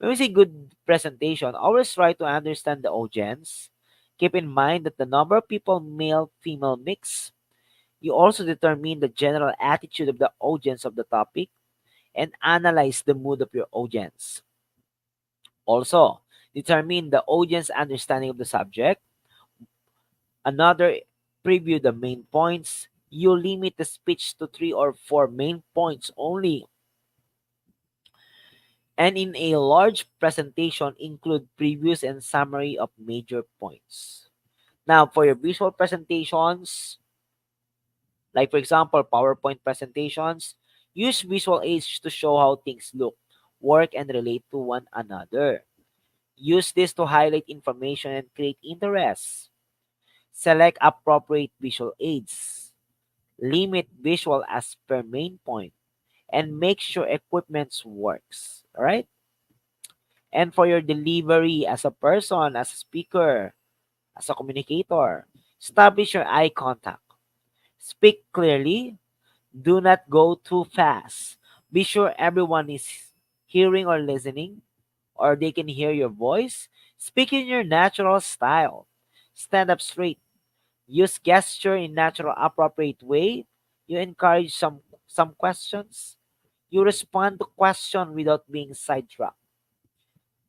When we say good presentation, always try to understand the audience. Keep in mind that the number of people, male, female mix. You also determine the general attitude of the audience of the topic and analyze the mood of your audience. Also, determine the audience understanding of the subject. Another, preview the main points. You limit the speech to 3 or 4 main points only. And in a large presentation, include previews and summary of major points. Now, for your visual presentations, like for example, PowerPoint presentations, use visual aids to show how things look, work, and relate to one another. Use this to highlight information and create interest. Select appropriate visual aids. Limit visual as per main point and make sure equipment works. All right? And for your delivery as a person, as a speaker, as a communicator, establish your eye contact. Speak clearly. Do not go too fast. Be sure everyone is hearing or listening. or they can hear your voice. Speak in your natural style. Stand up straight. Use gesture in natural, appropriate way. You encourage some questions. You respond to question without being sidetracked.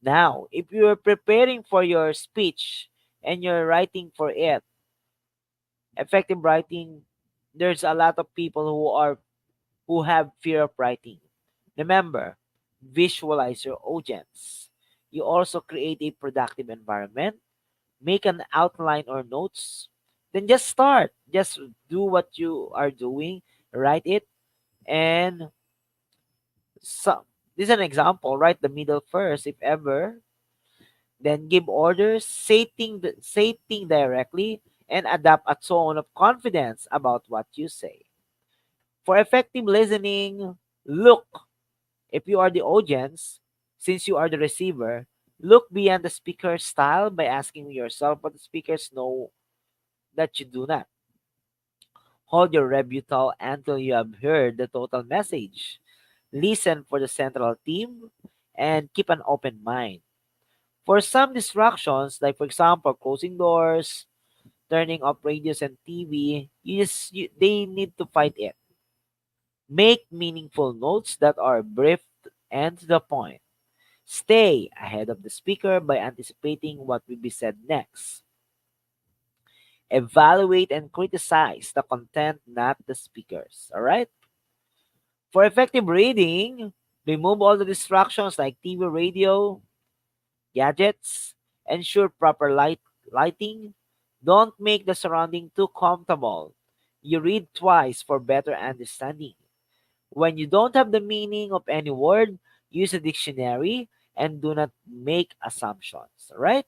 Now, if you're preparing for your speech and you're writing for it, effective writing, there's a lot of people who have fear of writing. Remember, visualize your audience. You also create a productive environment, make an outline or notes, then just start. Just do what you are doing, write it, and so this is an example. Write the middle first, if ever, then give orders, say thing directly, and adapt a tone of confidence about what you say. For effective listening, look, if you are the audience, since you are the receiver, look beyond the speaker's style by asking yourself what the speakers know that you do not. Hold your rebuttal until you have heard the total message. Listen for the central theme and keep an open mind. For some distractions, like for example, closing doors, turning off radios and TV, they need to fight it. Make meaningful notes that are brief and to the point. Stay ahead of the speaker by anticipating what will be said next. Evaluate and criticize the content, not the speakers. All right? For effective reading, remove all the distractions like TV, radio, gadgets. Ensure proper lighting. Don't make the surrounding too comfortable. You read twice for better understanding. When you don't have the meaning of any word, use a dictionary and do not make assumptions. All right?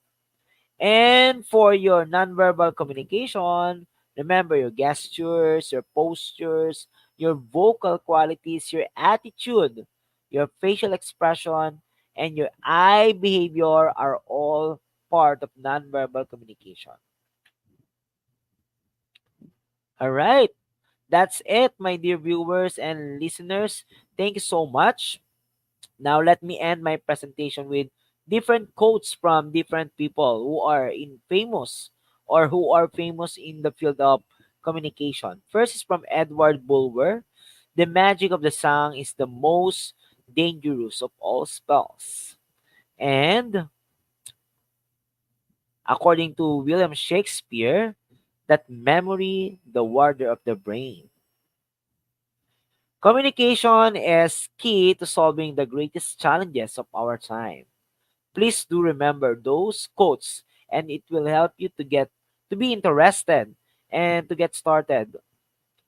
And for your nonverbal communication, remember your gestures, your postures, your vocal qualities, your attitude, your facial expression, and your eye behavior are all part of nonverbal communication. All right. That's it, my dear viewers and listeners. Thank you so much. Now, let me end my presentation with different quotes from different people who are in famous or who are famous in the field of communication. First is from Edward Bulwer. The magic of the song is the most dangerous of all spells. And according to William Shakespeare, that memory, the warder of the brain. Communication is key to solving the greatest challenges of our time. Please do remember those quotes and it will help you to be interested and to get started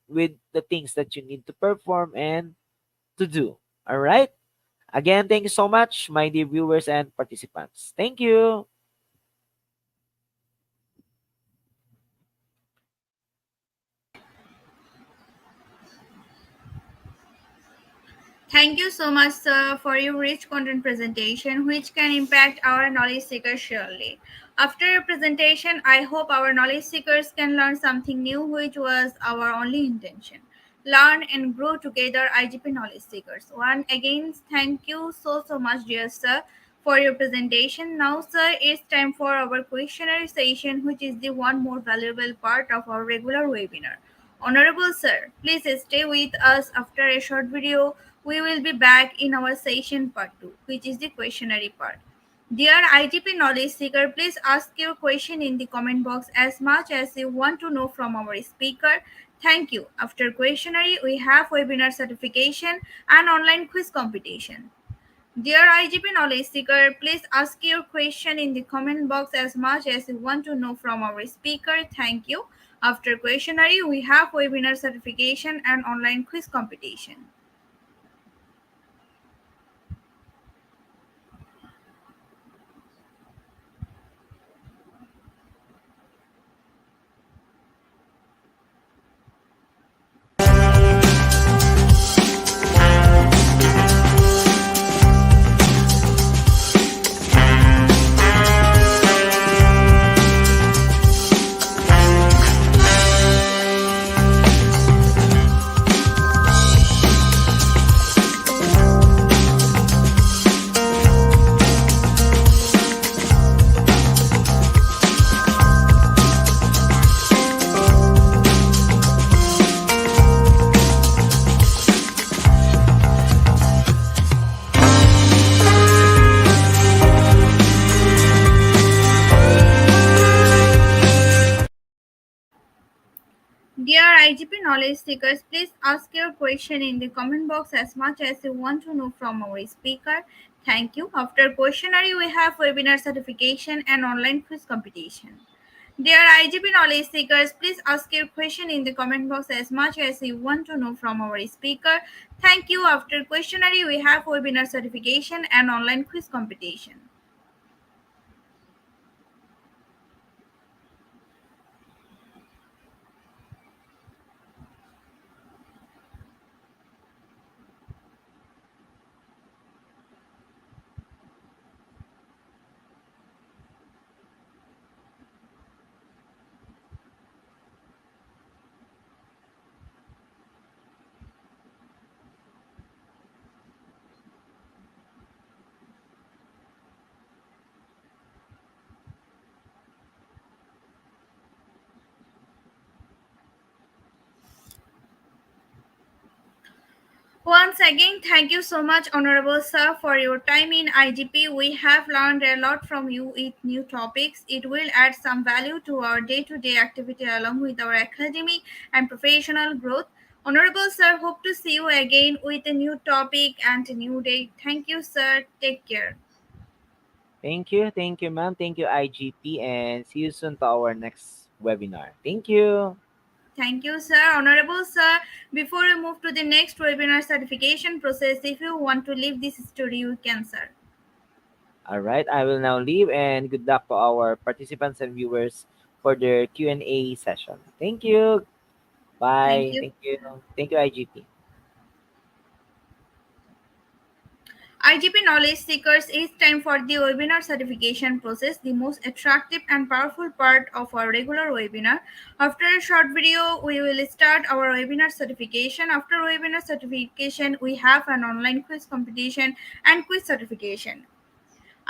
with the things that you need to perform and to do. All right? Again, thank you so much, my dear viewers and participants. Thank you. Thank you so much, sir, for your rich content presentation, which can impact our knowledge seekers surely. After your presentation, I hope our knowledge seekers can learn something new, which was our only intention. Learn and grow together, IGP knowledge seekers. One again, thank you so much, dear sir, for your presentation. Now, sir, it's time for our questionnaire session, which is the one more valuable part of our regular webinar. Honorable sir, please stay with us after a short video. We will be back in our session part 2, which is the questionnaire part. Dear IGP knowledge seeker, please ask your question in the comment box as much as you want to know from our speaker. Thank you. After questionnaire, we have webinar certification and online quiz competition. Dear IGP knowledge seeker, please ask your question in the comment box as much as you want to know from our speaker. Thank you. After questionnaire, we have webinar certification and online quiz competition. knowledge seekers, please ask your question in the comment box as much as you want to know from our speaker. Thank you. After questionnaire, we have webinar certification and online quiz competition. Dear IGP knowledge seekers, please ask your question in the comment box as much as you want to know from our speaker. Thank you. After questionnaire, we have webinar certification and online quiz competition. Once again, thank you so much, Honorable Sir, for your time in IGP. We have learned a lot from you with new topics. It will add some value to our day to day activity along with our academic and professional growth. Honorable Sir, hope to see you again with a new topic and a new day. Thank you, Sir. Take care. Thank you, ma'am. Thank you, IGP, and see you soon to our next webinar. Thank you. Thank you, sir. Honorable sir, before we move to the next webinar certification process, if you want to leave this studio, you can, sir. All right, I will now leave, and good luck to our participants and viewers for their Q&A session. Thank you. Thank Bye. you. Thank you. Thank you, IGP. IGP Knowledge Seekers, it's time for the webinar certification process, the most attractive and powerful part of our regular webinar. After a short video, we will start our webinar certification. After webinar certification, we have an online quiz competition and quiz certification.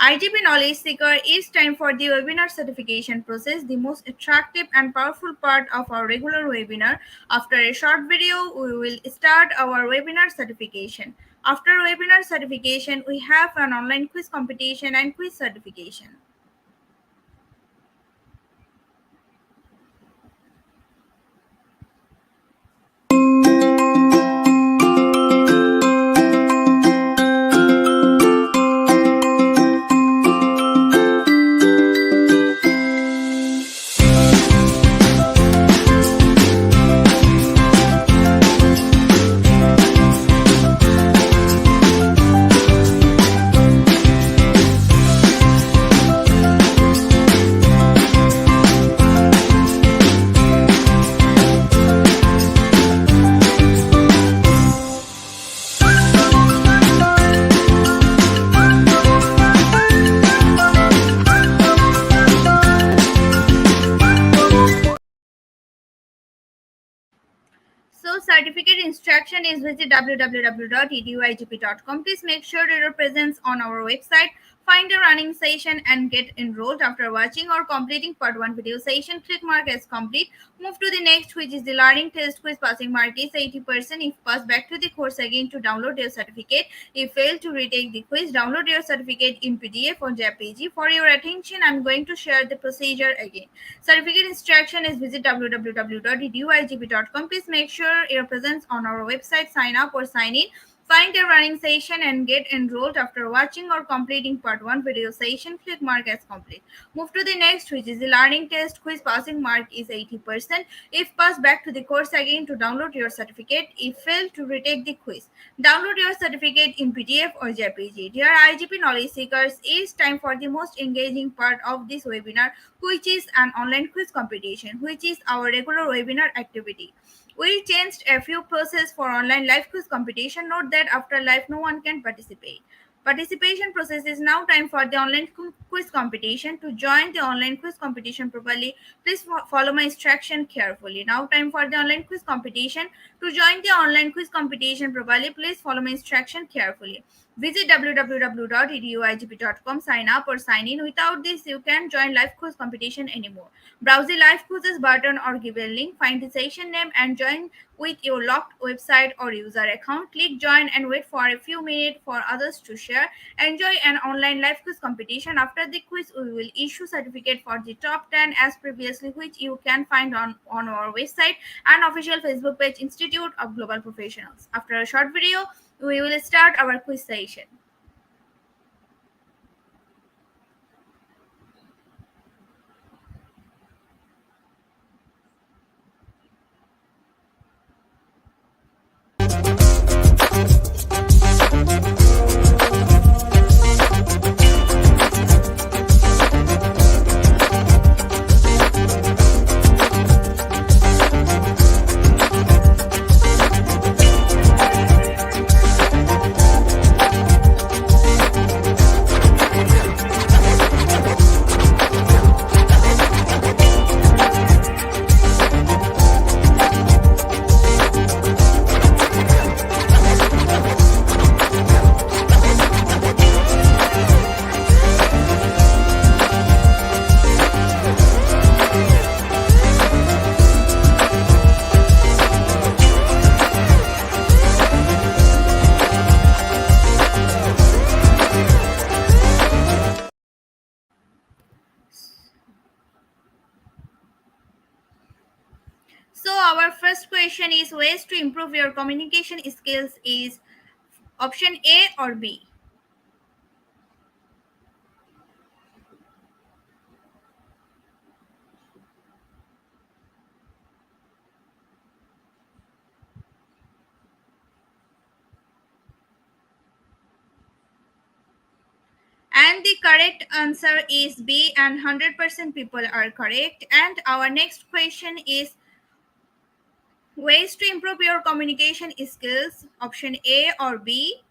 IGP Knowledge Seeker, it's time for the webinar certification process, the most attractive and powerful part of our regular webinar. After a short video, we will start our webinar certification. After webinar certification, we have an online quiz competition and quiz certification. So certificate instruction is visit www.eduigp.com. Please make sure your presence on our website. Find a running session and get enrolled. After watching or completing part 1 video session, click mark as complete. Move to the next, which is the learning test quiz. Passing mark is 80%. If pass, back to the course again to download your certificate. If fail to retake the quiz, download your certificate in PDF or JPG. For your attention, I'm going to share the procedure again. Certificate instruction is visit www.eduigp.com. Please make sure your presence on our website, sign up or sign in. Find a running session and get enrolled. After watching or completing part 1 video session, click mark as complete. Move to the next, which is the learning test quiz. Passing mark is 80%. If pass, back to the course again to download your certificate. If fail, to retake the quiz. Download your certificate in PDF or JPG. Dear IGP knowledge seekers, it's time for the most engaging part of this webinar, which is an online quiz competition, which is our regular webinar activity. We changed a few process for online live quiz competition. Note that after live, no one can participate. Participation process is now time for the online quiz competition. To join the online quiz competition properly, please follow my instruction carefully. Now time for the online quiz competition. To join the online quiz competition properly, please follow my instruction carefully. Visit www.eduigp.com, sign up or sign in. Without this, you can't join live quiz competition anymore. Browse the live quizzes button or give a link, find the session name and join with your locked website or user account. Click join and wait for a few minutes for others to share. Enjoy an online live quiz competition. After the quiz, we will issue certificate for the top 10 as previously, which you can find on our website and official Facebook page, Institute of Global Professionals. After a short video, we will start our quiz session. So our first question is ways to improve your communication skills is option A or B. And the correct answer is B, and 100% people are correct. And our next question is ways to improve your communication skills, option A or B.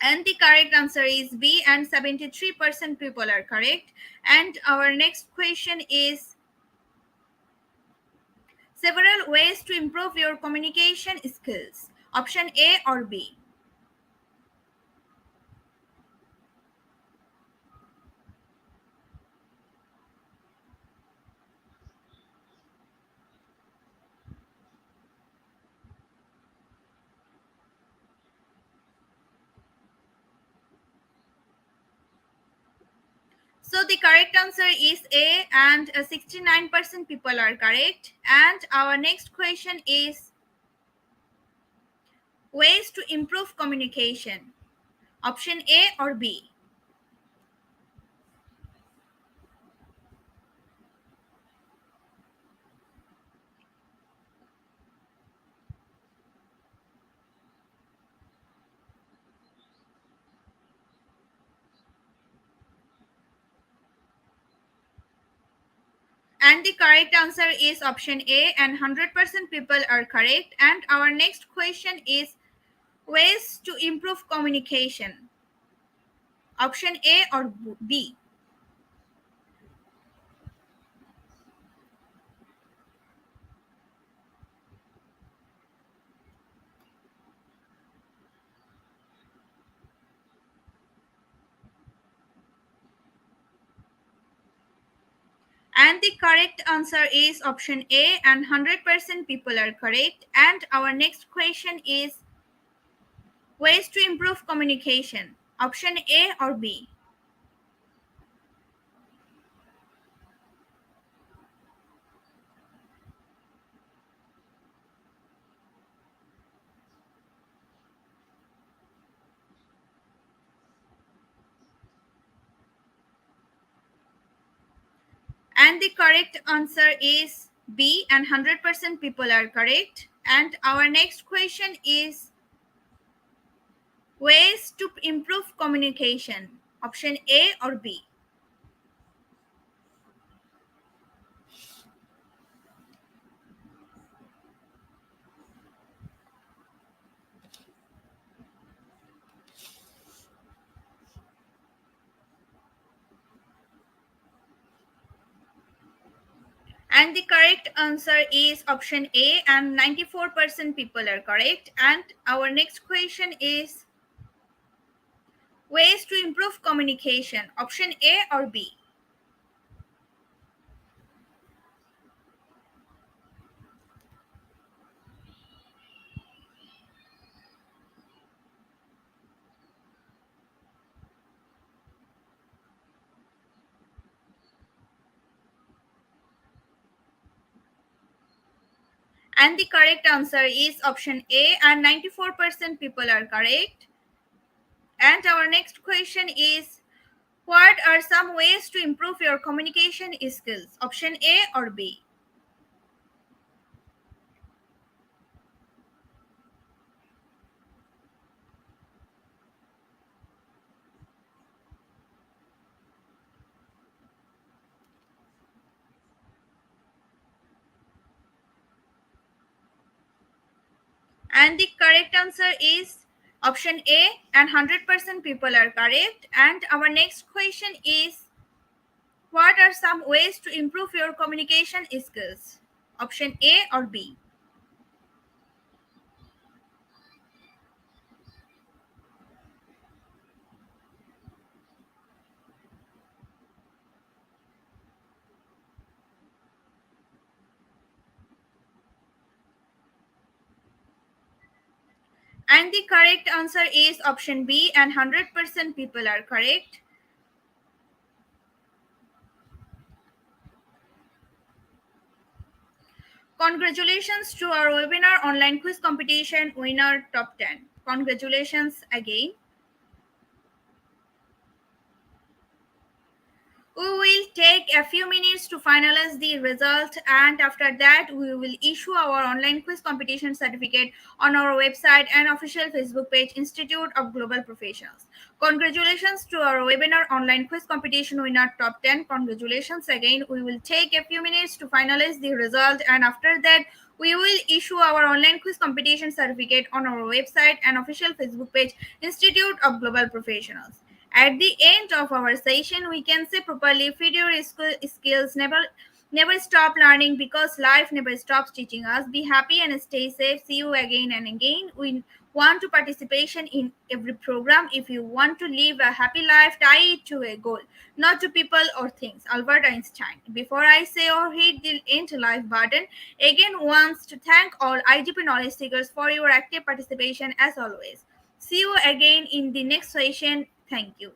And the correct answer is B, and 73% people are correct. And our next question is several ways to improve your communication skills, option A or B. So the correct answer is A, and 69% people are correct. And our next question is ways to improve communication, option A or B. And the correct answer is option A, and 100% people are correct. And our next question is ways to improve communication, option A or B. And the correct answer is option A, and 100% people are correct. And our next question is ways to improve communication, option A or B. And the correct answer is B, and 100% people are correct. And our next question is ways to improve communication, option A or B. And the correct answer is option A, and 94% people are correct. And our next question is ways to improve communication, option A or B? And the correct answer is option A, and 94% people are correct. And our next question is what are some ways to improve your communication skills, option A or B? And the correct answer is option A, and 100% people are correct. And our next question is what are some ways to improve your communication skills, option A or B? And the correct answer is option B, and 100% people are correct. Congratulations to our webinar online quiz competition winner top 10. Congratulations again. We will take a few minutes to finalize the result, and after that, we will issue our online quiz competition certificate on our website and official Facebook page, Institute of Global Professionals. Congratulations to our webinar online quiz competition winner top 10. Congratulations again. We will take a few minutes to finalize the result, and after that, we will issue our online quiz competition certificate on our website and official Facebook page, Institute of Global Professionals. At the end of our session, we can say properly, feed your skills, never stop learning because life never stops teaching us. Be happy and stay safe. See you again and again. We want to participation in every program. If you want to live a happy life, tie it to a goal, not to people or things. Albert Einstein. Before I say or hit the end life button, again wants to thank all IGP knowledge seekers for your active participation as always. See you again in the next session. Thank you.